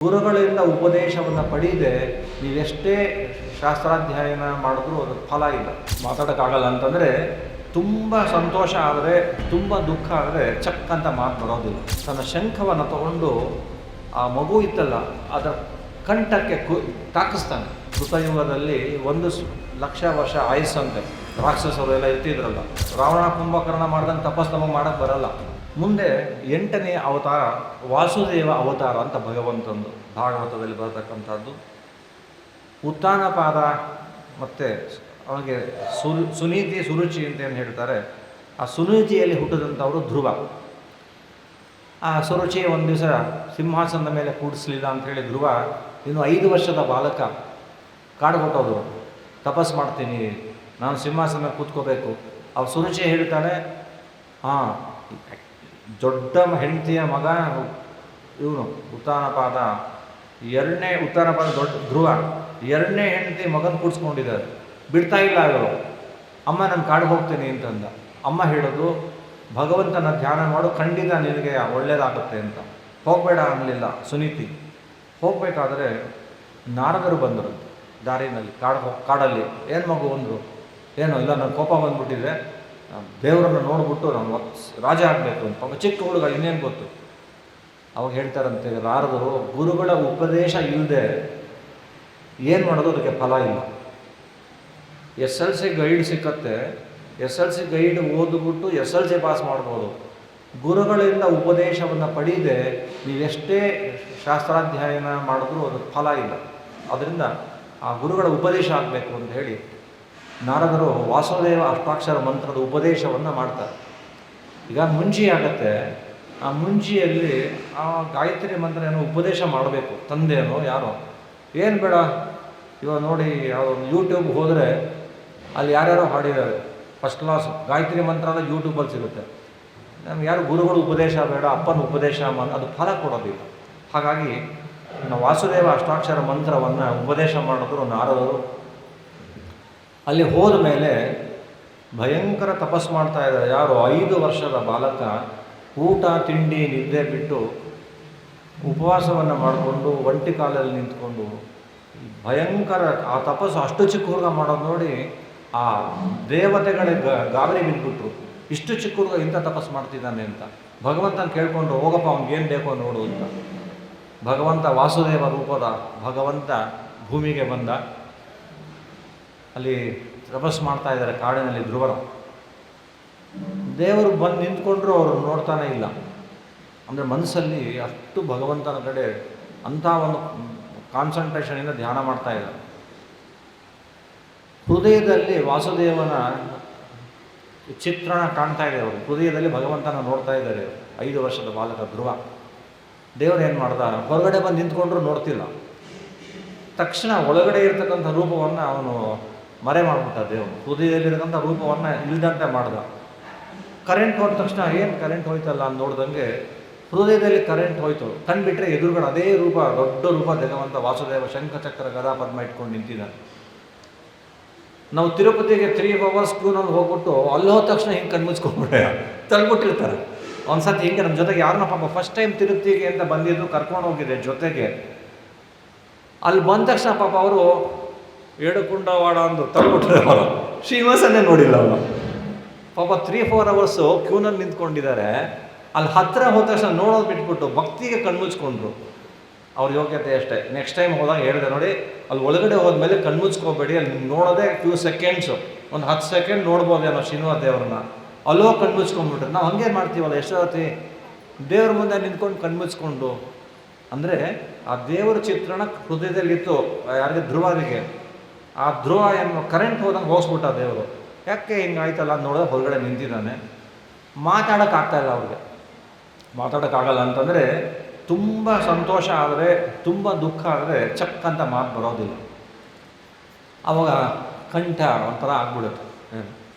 ಗುರುಗಳಿಂದ ಉಪದೇಶವನ್ನು ಪಡೆಯದೆ ನೀವೆಷ್ಟೇ ಶಾಸ್ತ್ರಾಧ್ಯಯನ ಮಾಡಿದ್ರೂ ಅದು ಫಲ ಇಲ್ಲ. ಮಾತಾಡೋಕ್ಕಾಗಲ್ಲ ಅಂತಂದರೆ ತುಂಬ ಸಂತೋಷ ಆದರೆ, ತುಂಬ ದುಃಖ ಆದರೆ ಚಕ್ ಅಂತ ಮಾತು ಬರೋದಿಲ್ಲ. ತನ್ನ ಶಂಖವನ್ನು ತಗೊಂಡು ಆ ಮಗು ಇತ್ತಲ್ಲ ಅದರ ಕಂಠಕ್ಕೆ ತಾಕಿಸ್ತಾನೆ. ಕೃತಯುಗದಲ್ಲಿ 1,00,000 ವರ್ಷ ಆಯುಸ್ಸಂತೆ. ರಾಕ್ಷಸರು ಎಲ್ಲ ಇರ್ತಿದ್ರಲ್ಲ, ರಾವಣ ಕುಂಭಕರ್ಣ ಮಾಡ್ದಂಗೆ ತಪಸ್ ನಮಗೆ ಮಾಡೋಕ್ಕೆ ಬರಲ್ಲ. ಮುಂದೆ 8ನೇ ಅವತಾರ ವಾಸುದೇವ ಅವತಾರ ಅಂತ ಭಗವಂತಂದು ಭಾಗವತದಲ್ಲಿ ಬರತಕ್ಕಂಥದ್ದು. ಉತ್ಥಾನಪಾದ ಮತ್ತು ಅವನಿಗೆ ಸುನೀತಿ ಸುರುಚಿ ಅಂತ ಏನು ಹೇಳ್ತಾರೆ, ಆ ಸುನೀತಿಯಲ್ಲಿ ಹುಟ್ಟಿದಂಥವರು ಧ್ರುವ. ಆ ಸುರುಚಿ ಒಂದು ದಿವಸ ಸಿಂಹಾಸನದ ಮೇಲೆ ಕೂಡಿಸ್ಲಿಲ್ಲ ಅಂಥೇಳಿ ಧ್ರುವ ಇನ್ನು 5 ವರ್ಷದ ಬಾಲಕ ಕಾಡ್ಕೊಟ್ಟೋದು, ತಪಸ್ ಮಾಡ್ತೀನಿ, ನಾನು ಸಿಂಹಾಸನ ಕೂತ್ಕೋಬೇಕು. ಅವ್ರು ಸುರುಚಿ ಹೇಳ್ತಾನೆ, ದೊಡ್ಡ ಹೆಂಡತಿಯ ಮಗ ಇವನು ಉತ್ಥಾನಪಾದ, ಉತ್ಥಾನಪಾದ ದೊಡ್ಡ ಧ್ರುವ 2ನೇ ಹೆಂಡತಿ ಮಗನ ಕೂಡಿಸ್ಕೊಂಡಿದ್ದಾರೆ, ಬಿಡ್ತಾ ಇಲ್ಲ ಅವರು. ಅಮ್ಮ ನಾನು ಕಾಡಿಗೆ ಹೋಗ್ತೀನಿ ಅಂತಂದ. ಅಮ್ಮ ಹೇಳೋದು, ಭಗವಂತನ ಧ್ಯಾನ ಮಾಡು, ಖಂಡಿತ ನಿನಗೆ ಒಳ್ಳೆಯದಾಗುತ್ತೆ ಅಂತ. ಹೋಗಬೇಡ ಅನ್ನಲಿಲ್ಲ ಸುನೀತಿ. ಹೋಗಬೇಕಾದ್ರೆ ನಾರದರು ಬಂದರು ದಾರಿನಲ್ಲಿ, ಕಾಡಲ್ಲಿ. ಏನು ಮಗು ಅಂದರು. ಏನೋ ಇಲ್ಲ, ನನ್ನ ಕೋಪ ಬಂದುಬಿಟ್ಟಿದೆ, ದೇವರನ್ನು ನೋಡ್ಬಿಟ್ಟು ನಾನು ರಾಜ ಆಗಬೇಕು ಅಂತ. ಪಾಪ ಚಿಕ್ಕ ಹುಡುಗ, ಇನ್ನೇನು ಗೊತ್ತು. ಅವಾಗ ಹೇಳ್ತಾರಂತೆ ನಾರದರು, ಗುರುಗಳ ಉಪದೇಶ ಇಲ್ಲದೆ ಏನು ಮಾಡೋದು ಅದಕ್ಕೆ ಫಲ ಇಲ್ಲ. SLC ಗೈಡ್ ಸಿಕ್ಕತ್ತೆ, SLC ಗೈಡ್ ಓದ್ಬಿಟ್ಟು SLC ಪಾಸ್ ಮಾಡ್ಬೋದು. ಗುರುಗಳಿಂದ ಉಪದೇಶವನ್ನು ಪಡೆಯದೆ ನೀವೆಷ್ಟೇ ಶಾಸ್ತ್ರಾಧ್ಯಯನ ಮಾಡಿದ್ರೂ ಅದಕ್ಕೆ ಫಲ ಇಲ್ಲ. ಅದರಿಂದ ಆ ಗುರುಗಳ ಉಪದೇಶ ಆಗಬೇಕು ಅಂತ ಹೇಳಿ ನಾರದರು ವಾಸುದೇವ ಅಷ್ಟಾಕ್ಷರ ಮಂತ್ರದ ಉಪದೇಶವನ್ನು ಮಾಡ್ತಾರೆ. ಈಗ ಮುಂಚಿ ಆಗುತ್ತೆ, ಆ ಮುಂಚಿಯಲ್ಲಿ ಆ ಗಾಯತ್ರಿ ಮಂತ್ರ ಏನೋ ಉಪದೇಶ ಮಾಡಬೇಕು, ತಂದೆನೋ ಯಾರೋ. ಏನು ಬೇಡ, ಇವಾಗ ನೋಡಿ ಯಾವುದೊಂದು ಯೂಟ್ಯೂಬ್ ಹೋದರೆ ಅಲ್ಲಿ ಯಾರ್ಯಾರೋ ಹಾಡಿದ್ದಾರೆ ಫಸ್ಟ್ ಕ್ಲಾಸ್ ಗಾಯತ್ರಿ ಮಂತ್ರ ಅಂದರೆ ಯೂಟ್ಯೂಬಲ್ಲಿ ಸಿಗುತ್ತೆ. ನಮ್ಗೆ ಯಾರು ಗುರುಗಳು ಉಪದೇಶ ಬೇಡ, ಅಪ್ಪನ ಉಪದೇಶ ಅದು ಫಲ ಕೊಡೋದಿಲ್ಲ. ಹಾಗಾಗಿ ನಾವು ವಾಸುದೇವ ಅಷ್ಟಾಕ್ಷರ ಮಂತ್ರವನ್ನು ಉಪದೇಶ ಮಾಡಿದ್ರು ನಾರದರು. ಅಲ್ಲಿ ಹೋದ ಮೇಲೆ ಭಯಂಕರ ತಪಸ್ ಮಾಡ್ತಾ ಇದ್ದಾರೆ. ಯಾರು 5 ವರ್ಷದ ಬಾಲಕ ಊಟ ತಿಂಡಿ ನಿದ್ದೆ ಬಿಟ್ಟು ಉಪವಾಸವನ್ನು ಮಾಡಿಕೊಂಡು ಒಂಟಿ ಕಾಲಲ್ಲಿ ನಿಂತ್ಕೊಂಡು ಭಯಂಕರ ಆ ತಪಸ್ಸು ಅಷ್ಟು ಚಿಕ್ಕ ಹುಡುಗ ಮಾಡೋದು ನೋಡಿ ಆ ದೇವತೆಗಳಿಗೆ ಗಾಬರಿ ಬಿದ್ದುಬಿಟ್ರು. ಇಷ್ಟು ಚಿಕ್ಕ ಹುಡುಗ ಇಂಥ ತಪಸ್ಸು ಮಾಡ್ತಿದ್ದಾನೆ ಅಂತ. ಭಗವಂತನ ಕೇಳ್ಕೊಂಡು, ಹೋಗಪ್ಪ ಅವ್ನಿಗೇನು ಬೇಕೋ ನೋಡು ಅಂತ. ಭಗವಂತ ವಾಸುದೇವ ರೂಪದ ಭಗವಂತ ಭೂಮಿಗೆ ಬಂದ. ಅಲ್ಲಿ ತಪಸ್ಸು ಮಾಡ್ತಾ ಇದ್ದಾರೆ ಕಾಡಿನಲ್ಲಿ ಧ್ರುವರು. ದೇವರು ಬಂದು ನಿಂತ್ಕೊಂಡ್ರು ಅವರು ನೋಡ್ತಾನೆ ಇಲ್ಲ. ಅಂದರೆ ಮನಸ್ಸಲ್ಲಿ ಅಷ್ಟು ಭಗವಂತನ ಕಡೆ ಅಂಥ ಒಂದು ಕಾನ್ಸಂಟ್ರೇಷನಿಂದ ಧ್ಯಾನ ಮಾಡ್ತಾ ಇದ್ದಾರೆ. ಹೃದಯದಲ್ಲಿ ವಾಸುದೇವನ ಚಿತ್ರಣ ಕಾಣ್ತಾ ಇದೆ ಅವರು. ಹೃದಯದಲ್ಲಿ ಭಗವಂತನ ನೋಡ್ತಾ ಇದ್ದಾರೆ 5 ವರ್ಷದ ಬಾಲಕ ಧ್ರುವ. ದೇವರು ಏನು ಮಾಡ್ದ, ಹೊರಗಡೆ ಬಂದು ನಿಂತ್ಕೊಂಡ್ರು ನೋಡ್ತಿಲ್ಲ. ತಕ್ಷಣ ಒಳಗಡೆ ಇರ್ತಕ್ಕಂಥ ರೂಪವನ್ನು ಅವನು ಮರೆ ಮಾಡಿಬಿಟ್ಟ. ದೇವರು ಹೃದಯದಲ್ಲಿರ್ತಕ್ಕಂಥ ರೂಪವನ್ನು ಇಲ್ದಂತೆ ಮಾಡ್ದ. ಕರೆಂಟ್ ಹೋದ ತಕ್ಷಣ ಏನು ಕರೆಂಟ್ ಹೋಯ್ತಲ್ಲ ಅಂತ ನೋಡ್ದಂಗೆ ಹೃದಯದಲ್ಲಿ ಕರೆಂಟ್ ಹೋಯ್ತು. ಕಂಡುಬಿಟ್ರೆ ಎದುರುಗಡೆ ಅದೇ ರೂಪ, ದೊಡ್ಡ ರೂಪ ಭಗವಂತ ವಾಸುದೇವ ಶಂಖಚಕ್ರ ಗದಾ ಪದ್ಮ ಇಟ್ಕೊಂಡು ನಿಂತಿದ್ದಾನೆ. ನಾವು ತಿರುಪತಿಗೆ 3 hours ಕ್ಯೂನಲ್ಲಿ ಹೋಗ್ಬಿಟ್ಟು ಅಲ್ಲಿ ಹೋದ ತಕ್ಷಣ ಹಿಂಗೆ ಕಣ್ಮುಚ್ಕೊಂಡ್ಬಿಟ್ಟೆ ತಳ್ಬಿಟ್ಟಿರ್ತಾರೆ. ಒಂದು ಸತಿ ಹಿಂಗೆ ನಮ್ಮ ಜೊತೆಗೆ ಯಾರನ್ನ ಪಾಪ ಫಸ್ಟ್ ಟೈಮ್ ತಿರುಪತಿಗೆ ಅಂತ ಬಂದಿದ್ದು ಕರ್ಕೊಂಡು ಹೋಗಿದೆ ಜೊತೆಗೆ. ಅಲ್ಲಿ ಬಂದ ತಕ್ಷಣ ಪಾಪ ಅವರು ಏಡುಕುಂಡವಾಡ ಅಂದು ತಳ್ಬಿಟ್ರೆ ಅವರು ಶ್ರೀನಿವಾಸನೇ ನೋಡಿಲ್ಲ ಅವರು. ಪಾಪ 3-4 hours ಕ್ಯೂನಲ್ಲಿ ನಿಂತ್ಕೊಂಡಿದ್ದಾರೆ. ಅಲ್ಲಿ ಹತ್ತಿರ ಹೋದ ತಕ್ಷಣ ನೋಡೋದು ಬಿಟ್ಬಿಟ್ಟು ಭಕ್ತಿಗೆ ಕಣ್ಮುಚ್ಕೊಂಡ್ರು. ಅವ್ರ ಯೋಗ್ಯತೆ ಅಷ್ಟೇ. ನೆಕ್ಸ್ಟ್ ಟೈಮ್ ಹೋದಾಗ ಹೇಳಿದೆ ನೋಡಿ, ಅಲ್ಲಿ ಒಳಗಡೆ ಹೋದ್ಮೇಲೆ ಕಣ್ಮುಚ್ಕೋಬೇಡಿ, ಅಲ್ಲಿ ನೋಡೋದೇ ಫ್ಯೂ ಸೆಕೆಂಡ್ಸು, ಒಂದು 10 ಸೆಕೆಂಡ್ ನೋಡ್ಬೋದೇನೋ ಶ್ರೀನಿವಾಸ ದೇವ್ರನ್ನ. ಅಲ್ಲೋ ಕಣ್ಮುಚ್ಕೊಂಡ್ಬಿಟ್ರೆ ನಾವು ಹಂಗೆ ಮಾಡ್ತೀವಲ್ಲ ಎಷ್ಟೊತ್ತಿ ದೇವ್ರ ಮುಂದೆ ನಿಂತ್ಕೊಂಡು ಕಣ್ಮುಚ್ಕೊಂಡು. ಅಂದರೆ ಆ ದೇವರ ಚಿತ್ರಣ ಹೃದಯದಲ್ಲಿತ್ತು ಯಾರಿಗೆ, ಧ್ರುವರಿಗೆ. ಆ ಧ್ರುವ ಏನು ಕರೆಂಟ್ ಹೋದಂಗೆ ಹೋಗಿಸ್ಬಿಟ್ಟ ದೇವರು. ಯಾಕೆ ಹಿಂಗಾಯ್ತಲ್ಲ ಅಂತ ನೋಡಿದ್ರೆ ಹೊರಗಡೆ ನಿಂತಿದ್ದಾನೆ. ಮಾತಾಡೋಕ್ಕಾಗ್ತಾಯಿಲ್ಲ ಅವ್ರಿಗೆ. ಮಾತಾಡೋಕ್ಕಾಗಲ್ಲ ಅಂತಂದರೆ ತುಂಬ ಸಂತೋಷ ಆದರೆ, ತುಂಬ ದುಃಖ ಆದರೆ ಚಕ್ ಅಂತ ಮಾತು ಬರೋದಿಲ್ಲ. ಆವಾಗ ಕಂಠ ಒಂಥರ ಆಗ್ಬಿಡುತ್ತೆ.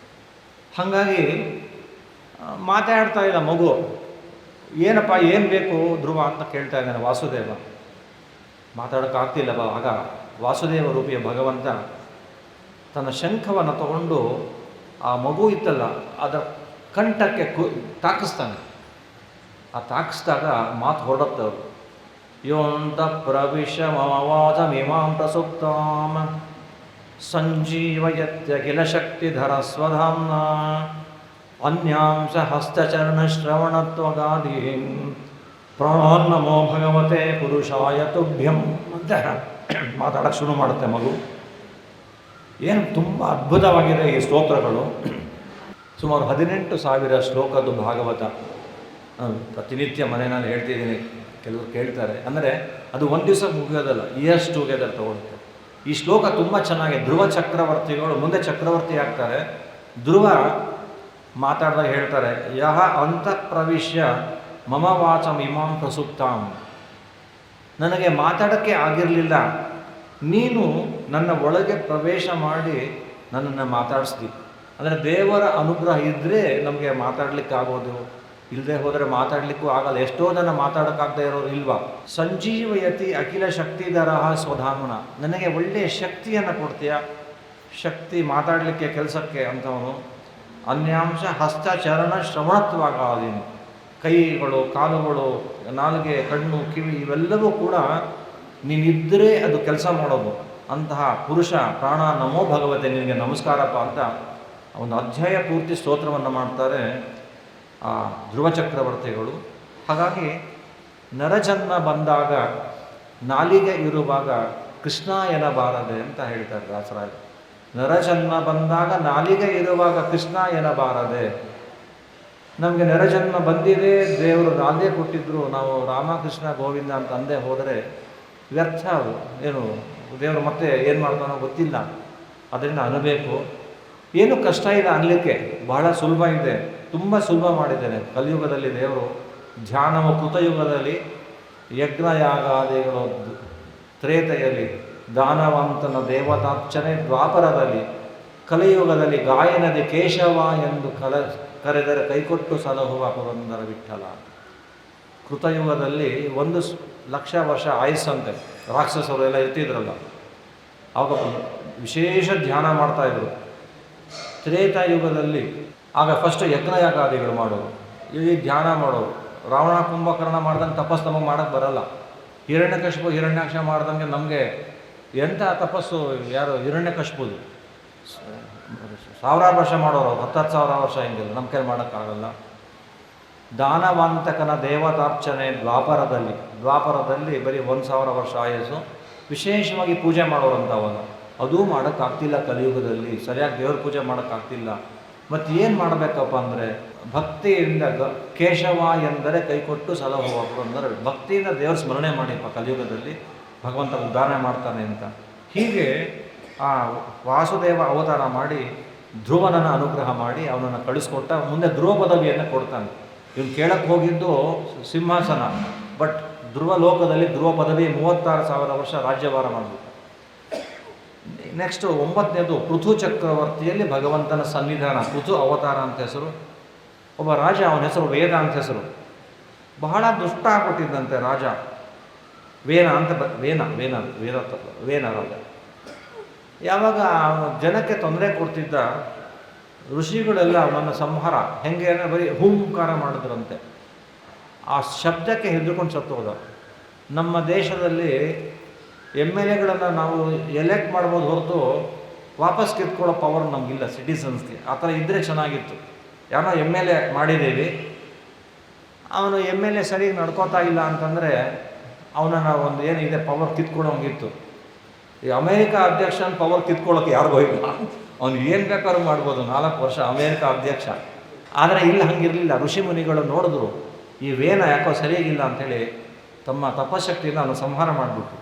ಹಾಗಾಗಿ ಮಾತಾಡ್ತಾ ಇಲ್ಲ ಮಗು. ಏನಪ್ಪ ಏನು ಬೇಕು ಧ್ರುವ ಅಂತ ಕೇಳ್ತಾ ಇದ್ದಾನೆ ವಾಸುದೇವ. ಮಾತಾಡೋಕ್ಕಾಗ್ತಿಲ್ಲ. ಆಗ ವಾಸುದೇವ ರೂಪಿಯ ಭಗವಂತ ತನ್ನ ಶಂಖವನ್ನು ತಗೊಂಡು ಆ ಮಗು ಇತ್ತಲ್ಲ ಅದರ ಕಂಠಕ್ಕೆ ತಾಕಿಸ್ತಾನೆ. ಆ ತಾಕಿಸಿದಾಗ ಮಾತು ಹೊರಡುತ್ತೆ ಅವರು. ಯೋಂತ ಪ್ರವಿಶ ಮಮ ವಾಚಮಿಮಾಂ ಪ್ರಸುಪ್ತಾಂ ಸಂಜೀವಯತ್ಯಖಿಲ ಶಕ್ತಿಧರ ಸ್ವಧಾಮ್ನ ಅನ್ಯಾಂಶ ಹಸ್ತಚರಣಶ್ರವಣತ್ವಗಾದೀನ್ ಪ್ರಣೋ ಭಗವತೆ ಪುರುಷಾಯ ತುಭ್ಯಂ ಅಂತ ಮಾತಾಡೋಕ್ಕೆ ಶುರು ಮಾಡುತ್ತೆ ಮಗು. ಏನು ತುಂಬ ಅದ್ಭುತವಾಗಿದೆ ಈ ಸ್ತೋತ್ರಗಳು. ಸುಮಾರು 18,000 ಶ್ಲೋಕದ್ದು ಭಾಗವತ. ಪ್ರತಿನಿತ್ಯ ಮನೆಯಲ್ಲಿ ಹೇಳ್ತಿದ್ದೀನಿ, ಕೆಲವರು ಕೇಳ್ತಾರೆ. ಅಂದರೆ ಅದು ಒಂದು ದಿವಸ ಮುಗಿಯೋದಲ್ಲ, ಇಯರ್ಸ್ ಟುಗೆದರ್ ತಗೊಳುತ್ತೆ. ಈ ಶ್ಲೋಕ ತುಂಬ ಚೆನ್ನಾಗಿದೆ. ಧ್ರುವ ಚಕ್ರವರ್ತಿಗಳು ಮುಂದೆ ಚಕ್ರವರ್ತಿ ಆಗ್ತಾರೆ. ಧ್ರುವ ಮಾತಾಡಿದಾಗ ಹೇಳ್ತಾರೆ, ಯಹ ಅಂತಃ ಪ್ರವಿಶ್ಯ ಮಮ ವಾಚಂ ಇಮಾಂ ಪ್ರಸುಪ್ತಾಂ. ನನಗೆ ಮಾತಾಡೋಕ್ಕೆ ಆಗಿರಲಿಲ್ಲ, ನೀನು ನನ್ನ ಒಳಗೆ ಪ್ರವೇಶ ಮಾಡಿ ನನ್ನನ್ನು ಮಾತಾಡಿಸ್ದಿ. ಅಂದರೆ ದೇವರ ಅನುಗ್ರಹ ಇದ್ದರೆ ನಮಗೆ ಮಾತಾಡಲಿಕ್ಕಾಗೋದು, ಇಲ್ಲದೆ ಹೋದರೆ ಮಾತಾಡಲಿಕ್ಕೂ ಆಗಲ್ಲ. ಎಷ್ಟೋ ಜನ ಮಾತಾಡೋಕ್ಕಾಗದೇ ಇರೋರು ಇಲ್ವಾ. ಸಂಜೀವಯತಿ ಅಖಿಲ ಶಕ್ತಿಧರ ಸ್ವಧಾಮನ. ನನಗೆ ಒಳ್ಳೆಯ ಶಕ್ತಿಯನ್ನು ಕೊಡ್ತೀಯ, ಶಕ್ತಿ ಮಾತಾಡಲಿಕ್ಕೆ ಕೆಲಸಕ್ಕೆ ಅಂತವನು. ಅನ್ಯಾಂಶ ಹಸ್ತಚರಣ ಶ್ರವಣತ್ವಾಗಾದೀನಿ. ಕೈಗಳು, ಕಾಲುಗಳು, ನಾಲಿಗೆ, ಕಣ್ಣು, ಕಿವಿ ಇವೆಲ್ಲವೂ ಕೂಡ ನೀನಿದ್ದರೆ ಅದು ಕೆಲಸ ಮಾಡೋದು. ಅಂತಹ ಪುರುಷ ಪ್ರಾಣ ನಮೋ ಭಗವತೆ, ನಿನಗೆ ನಮಸ್ಕಾರಪ್ಪ ಅಂತ ಒಂದು ಅಧ್ಯಾಯ ಪೂರ್ತಿ ಸ್ತೋತ್ರವನ್ನು ಮಾಡ್ತಾರೆ ಆ ಧ್ರುವ ಚಕ್ರವರ್ತಿಗಳು. ಹಾಗಾಗಿ ನರಜನ್ಮ ಬಂದಾಗ ನಾಲಿಗೆ ಇರುವಾಗ ಕೃಷ್ಣ ಎನ್ನಬಾರದೆ ಅಂತ ಹೇಳ್ತಾರೆ ದಾಸರಾಯರು. ನರಜನ್ಮ ಬಂದಾಗ ನಾಲಿಗೆ ಇರುವಾಗ ಕೃಷ್ಣ ಎನ್ನಬಾರದೆ. ನಮಗೆ ನರಜನ್ಮ ಬಂದಿದೆ, ದೇವರು ನಾಲಿಗೆ ಕೊಟ್ಟಿದ್ರು, ನಾವು ರಾಮಕೃಷ್ಣ ಗೋವಿಂದ ಅಂತ ಅಂದೇ ಹೋದರೆ ವ್ಯರ್ಥ. ಅದು ಏನು ದೇವರು ಮತ್ತೆ ಏನು ಮಾಡ್ತಾನೋ ಗೊತ್ತಿಲ್ಲ. ಅದರಿಂದ ಅನ್ನಬೇಕು. ಏನು ಕಷ್ಟ ಇಲ್ಲ ಅನ್ನಲಿಕ್ಕೆ, ಬಹಳ ಸುಲಭ ಇದೆ. ತುಂಬ ಸುಲಭ ಮಾಡಿದ್ದೇನೆ ಕಲಿಯುಗದಲ್ಲಿ ದೇವರು. ಧ್ಯಾನವು ಕೃತಯುಗದಲ್ಲಿ, ಯಜ್ಞಯಾಗಾದಿಗಳು ತ್ರೇತೆಯಲ್ಲಿ, ದಾನವಂತನ ದೇವತಾರ್ಚನೆ ದ್ವಾಪರದಲ್ಲಿ, ಕಲಿಯುಗದಲ್ಲಿ ಗಾಯನದಿ ಕೇಶವ ಎಂದು ಕರೆದರೆ ಕೈಕೊಟ್ಟು ಸಲಹುವ ಪುರಂದರ ವಿಠಲ. ಕೃತಯುಗದಲ್ಲಿ 1,00,000 ವರ್ಷ ಆಯುಸ್ಸಂತೆ. ರಾಕ್ಷಸರು ಎಲ್ಲ ಇರ್ತಿದ್ರಲ್ಲ, ಆವಾಗ ವಿಶೇಷ ಧ್ಯಾನ ಮಾಡ್ತಾಯಿದ್ರು. ತ್ರೇತಾಯುಗದಲ್ಲಿ ಆಗ ಫಸ್ಟ್ ಯಜ್ಞಯಾಗಾದಿಗಳು ಮಾಡೋರು, ಇಲ್ಲಿ ಧ್ಯಾನ ಮಾಡೋರು. ರಾವಣ ಕುಂಭಕರ್ಣ ಮಾಡ್ದಂಗೆ ತಪಸ್ಸು ನಮಗೆ ಮಾಡೋಕ್ಕೆ ಬರಲ್ಲ. ಹಿರಣ್ಯಕಶಿಪು ಹಿರಣ್ಯಾಕ್ಷ ಮಾಡ್ದಂಗೆ ನಮಗೆ ಎಂಥ ತಪಸ್ಸು ಯಾರು ಹಿರಣ್ಯಕಶಿಪುದು 1000 ವರ್ಷ ಮಾಡೋರು, 10,000 ವರ್ಷ ಹಿಂಗಿಲ್ಲ, ನಮ್ಮ ಕೈ ಮಾಡೋಕ್ಕಾಗಲ್ಲ. ದಾನವಂತಕನ ದೇವತಾರ್ಚನೆ ದ್ವಾಪರದಲ್ಲಿ ಬರೀ 1,000 ವರ್ಷ ಆಯಸ್ಸು. ವಿಶೇಷವಾಗಿ ಪೂಜೆ ಮಾಡೋರಂತ ಅವಾಗ. ಅದೂ ಮಾಡೋಕ್ಕಾಗ್ತಿಲ್ಲ ಕಲಿಯುಗದಲ್ಲಿ, ಸರಿಯಾಗಿ ದೇವ್ರ ಪೂಜೆ ಮಾಡೋಕ್ಕಾಗ್ತಿಲ್ಲ. ಮತ್ತು ಏನು ಮಾಡಬೇಕಪ್ಪ ಅಂದರೆ ಭಕ್ತಿಯಿಂದ ಕೇಶವ ಎಂದರೆ ಕೈಕೊಟ್ಟು ಸಲಹುವ ಅಂದರೆ ಭಕ್ತಿಯಿಂದ ದೇವ್ರ ಸ್ಮರಣೆ ಮಾಡಿಪ್ಪ ಕಲಿಯುಗದಲ್ಲಿ, ಭಗವಂತ ಉದ್ಧಾರಣೆ ಮಾಡ್ತಾನೆ ಅಂತ. ಹೀಗೆ ಆ ವಾಸುದೇವ ಅವತಾರ ಮಾಡಿ ಧ್ರುವನನ್ನು ಅನುಗ್ರಹ ಮಾಡಿ ಅವನನ್ನು ಕಳಿಸ್ಕೊಟ್ಟ. ಮುಂದೆ ಧ್ರುವ ಪದವಿಯನ್ನು ಕೊಡ್ತಾನೆ. ಇವನು ಕೇಳಕ್ಕೆ ಹೋಗಿದ್ದು ಸಿಂಹಾಸನ, ಬಟ್ ಧ್ರುವ ಲೋಕದಲ್ಲಿ ಧ್ರುವ ಪದವಿ 36,000 ವರ್ಷ ರಾಜ್ಯಭಾರ ಮಾಡಬೇಕು. ನೆಕ್ಸ್ಟು 9ನೇದು ಪೃಥು ಚಕ್ರವರ್ತಿಯಲ್ಲಿ ಭಗವಂತನ ಸನ್ನಿಧಾನ. ಪೃಥು ಅವತಾರ ಅಂತ ಹೆಸರು. ಒಬ್ಬ ರಾಜ, ಅವನ ಹೆಸರು ವೇದ ಅಂತ ಹೆಸರು. ಬಹಳ ದುಷ್ಟ ಆಗ್ಬಿಟ್ಟಿದ್ದಂತೆ ರಾಜ. ವೇನ ರಾಜ. ಯಾವಾಗ ಜನಕ್ಕೆ ತೊಂದರೆ ಕೊಡ್ತಿದ್ದ, ಋಷಿಗಳೆಲ್ಲ ಅವನನ್ನು ಸಂಹಾರ ಹೆಂಗೆ ಅಂದರೆ ಬರೀ ಹೂಂಕಾರ ಮಾಡಿದ್ರಂತೆ. ಆ ಶಬ್ದಕ್ಕೆ ಹೆದರ್ಕೊಂಡು ಸತ್ತೋದ. ನಮ್ಮ ದೇಶದಲ್ಲಿ MLAಗಳನ್ನು ನಾವು ಎಲೆಕ್ಟ್ ಮಾಡ್ಬೋದು ಹೊರತು ವಾಪಸ್ ಕಿತ್ಕೊಳ್ಳೋ ಪವರ್ ನಮಗಿಲ್ಲ ಸಿಟಿಸನ್ಸ್ಗೆ. ಆ ಥರ ಇದ್ದರೆ ಚೆನ್ನಾಗಿತ್ತು. ಯಾರೋ MLA ಮಾಡಿದ್ದೀವಿ, ಅವನು MLA ಸರಿಯಾಗಿ ನಡ್ಕೋತಾ ಇಲ್ಲ ಅಂತಂದರೆ ಅವನನ್ನು ಒಂದು ಏನಿದೆ ಪವರ್ ಕಿತ್ಕೊಳ್ಳೋಂಗಿತ್ತು. ಈ ಅಮೇರಿಕಾ ಅಧ್ಯಕ್ಷನ ಪವರ್ ಕಿತ್ಕೊಳ್ಳೋಕೆ ಯಾರಿಗೂ ಇಲ್ಲ. ಅವ್ನು ಏನು ಬೇಕಾದ್ರೂ ಮಾಡ್ಬೋದು, 4 ವರ್ಷ ಅಮೇರಿಕಾ ಅಧ್ಯಕ್ಷ. ಆದರೆ ಇಲ್ಲಿ ಹಂಗಿರಲಿಲ್ಲ. ಋಷಿ ಮುನಿಗಳು ನೋಡಿದ್ರು ಈ ವೇನ ಯಾಕೋ ಸರಿಯಾಗಿಲ್ಲ ಅಂಥೇಳಿ ತಮ್ಮ ತಪಶಕ್ತಿಯಿಂದ ಅವನು ಸಂಹಾರ ಮಾಡಿಬಿಟ್ರು.